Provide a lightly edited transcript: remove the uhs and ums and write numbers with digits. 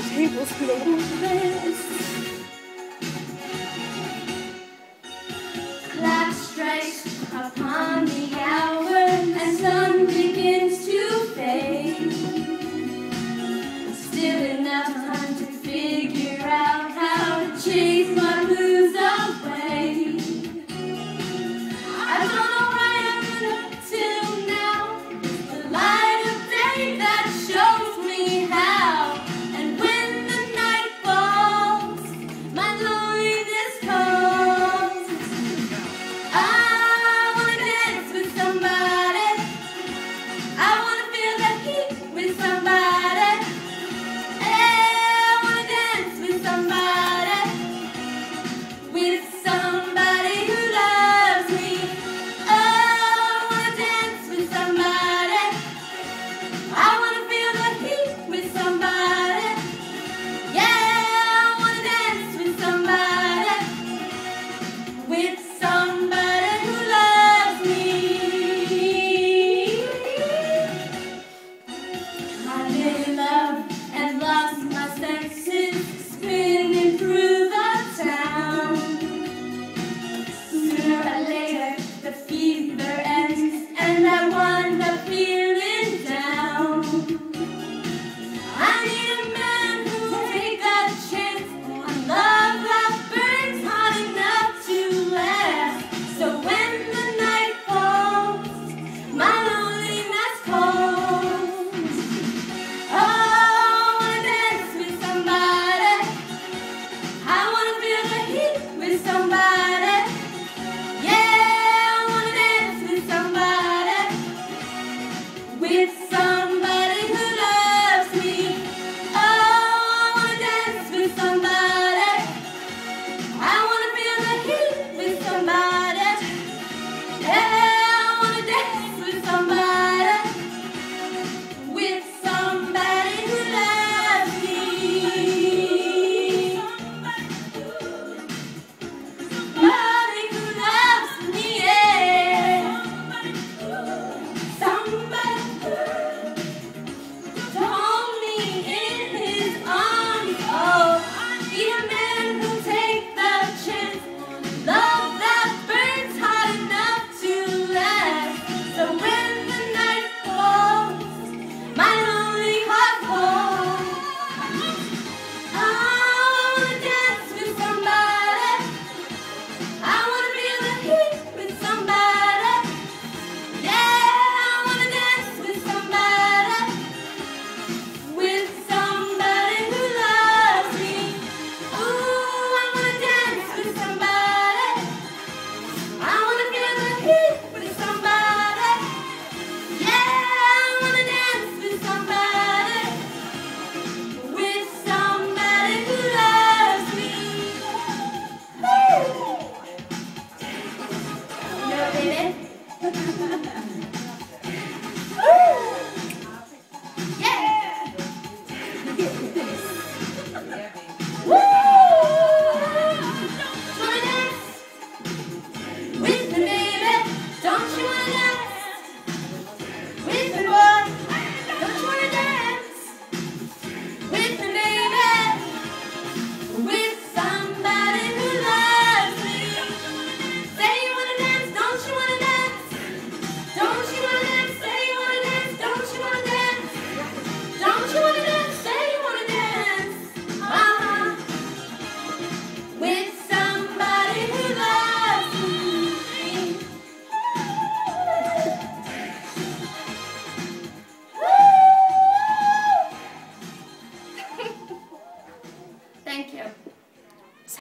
their tables in the wall. Clock strikes upon the hour and sun begins to fade. Still enough time to figure out how to chase my blues away. I don't know why I've been up till now. The light of day that shows me how. And when the night falls, my loneliness calls. I wanna dance with somebody. I wanna feel the heat with somebody. I wanna dance with somebody. With somebody who loves me. I wanna dance with somebody. I wanna feel the heat with somebody. Yeah, I wanna dance with somebody. With somebody who loves me. I made love and lost my senses, spinning through the town. Sooner or later, the fever ends, and I wind up feeling down. I need a man who'll take a chance on love that burns hot enough to last. So when the night falls, my loneliness calls. Oh, I wanna dance with somebody. I wanna feel the heat with somebody. Yeah, I wanna dance with somebody. With somebody who loves me. Oh, I wanna dance with somebody. I wanna feel the heat with somebody. Yeah, I wanna dance with somebody. With somebody who loves me. Somebody who loves me, yeah. Somebody to hold me in his arms. Oh, I need a man who'll take the chance. Love that burns hot enough to last. So when the night falls, my lonely heart falls. I wanna dance with somebody. I wanna feel the heat with somebody. Yeah, I wanna dance with somebody. With somebody who loves me. Ooh, I wanna dance with somebody. I wanna feel the heat with somebody. Yeah, I wanna dance with somebody. With somebody who loves me. Woo! Yeah, baby. Woo! Yeah!